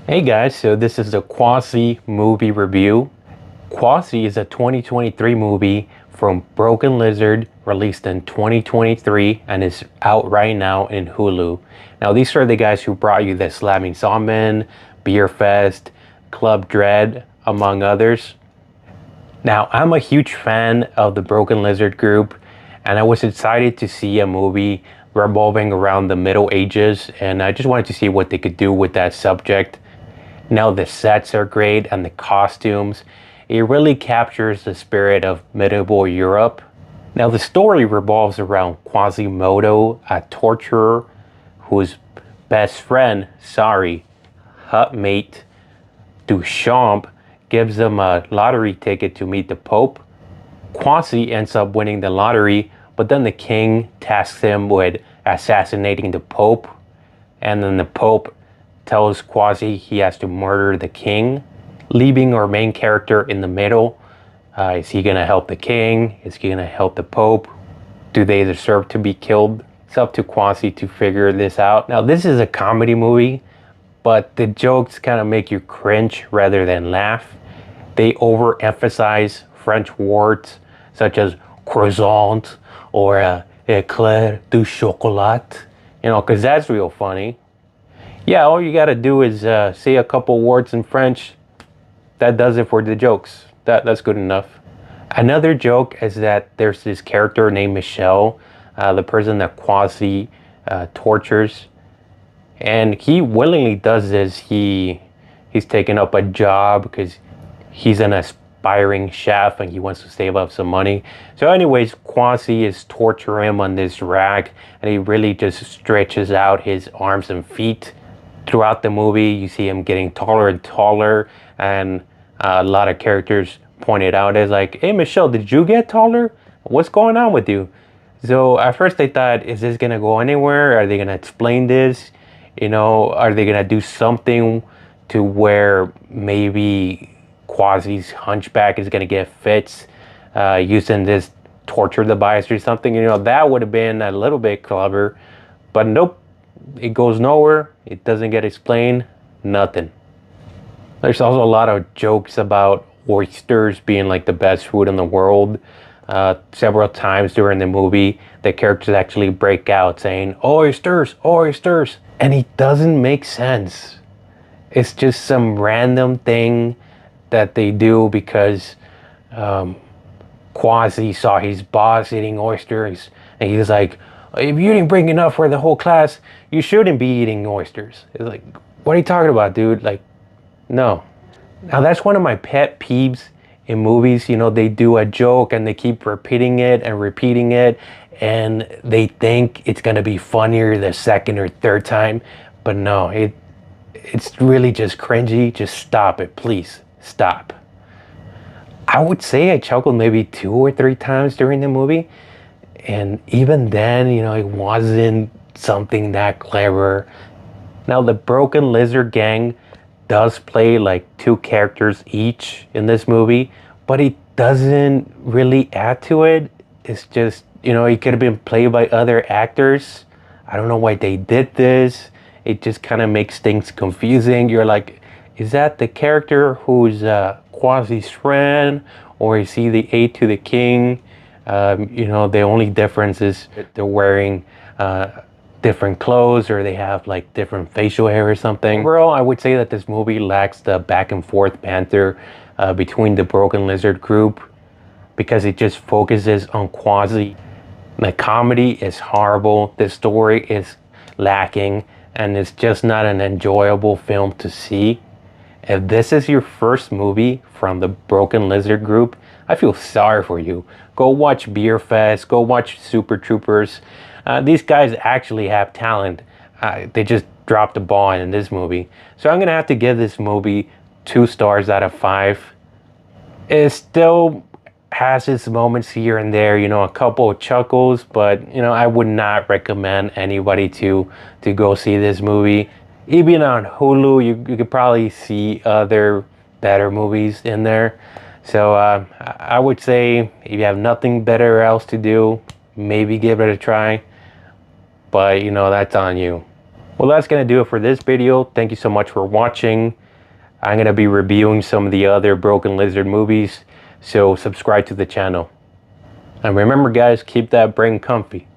Hey guys, so this is a Quasi movie review. Quasi is a 2023 movie from Broken Lizard, released in 2023 and is out right now in Hulu. Now these are the guys who brought you the Slamming Salmon, Beer Fest, Club Dread, among others. Now I'm a huge fan of the Broken Lizard group, and I was excited to see a movie revolving around the Middle Ages, and I just wanted to see what they could do with that subject. Now the sets are great and the costumes. It really captures the spirit of medieval Europe. Now the story revolves around Quasimodo, a torturer whose best friend, sorry, hutmate Duchamp, gives him a lottery ticket to meet the Pope. Quasi ends up winning the lottery, but then the king tasks him with assassinating the Pope, and then the Pope tells Quasi he has to murder the king, leaving our main character in the middle. Is he gonna help the king? Is he gonna help the Pope? Do they deserve to be killed? It's up to Quasi to figure this out. Now this is a comedy movie, but the jokes kind of make you cringe rather than laugh. They overemphasize French words such as croissant or éclair du chocolat, because that's real funny. Yeah, all you gotta do is say a couple words in French. That does it for the jokes. That's good enough. Another joke is that there's this character named Michel, the person that Quasi tortures, and he willingly does this. He's taken up a job because he's an aspiring chef and he wants to save up some money. So anyways, Quasi is torturing him on this rack, and he really just stretches out his arms and feet. Throughout the movie, you see him getting taller and taller, and a lot of characters pointed out as like, hey Michelle, did you get taller? What's going on with you? So at first I thought, is this gonna go anywhere? Are they gonna explain this? Are they gonna do something to where maybe Quasi's hunchback is gonna get fits using this torture device or something? That would have been a little bit clever, but nope. It goes nowhere. It doesn't get explained. Nothing. There's also a lot of jokes about oysters being like the best food in the world. Several times during the movie, the characters actually break out saying, oysters, oysters. And it doesn't make sense. It's just some random thing that they do because Quasi saw his boss eating oysters, and he's like, if you didn't bring enough for the whole class, you shouldn't be eating oysters. It's like, what are you talking about, dude? Like, no. Now that's one of my pet peeves in movies. They do a joke and they keep repeating it and repeating it, and they think it's gonna be funnier the second or third time, but no, it's really just cringy. Just stop it, please. Stop. I would say I chuckled maybe 2 or 3 times during the movie. And even then, it wasn't something that clever. Now, the Broken Lizard gang does play like 2 characters each in this movie, but it doesn't really add to it. It's just, it could have been played by other actors. I don't know why they did this. It just kind of makes things confusing. You're like, is that the character who's Quasi's friend, or is he the aide to the king? The only difference is they're wearing different clothes, or they have like different facial hair or something. Overall, I would say that this movie lacks the back and forth banter between the Broken Lizard group, because it just focuses on Quasi. The comedy is horrible, the story is lacking, and it's just not an enjoyable film to see. If this is your first movie from the Broken Lizard group, I feel sorry for you. Go watch Beer Fest, go watch Super Troopers. These guys actually have talent. They just dropped the ball in this movie. So I'm gonna have to give this movie 2 stars out of 5. It still has its moments here and there, a couple of chuckles, but I would not recommend anybody to go see this movie. Even on Hulu, you could probably see other better movies in there. So I would say if you have nothing better else to do, maybe give it a try. But that's on you. Well, that's going to do it for this video. Thank you so much for watching. I'm going to be reviewing some of the other Broken Lizard movies, so subscribe to the channel. And remember guys, keep that brain comfy.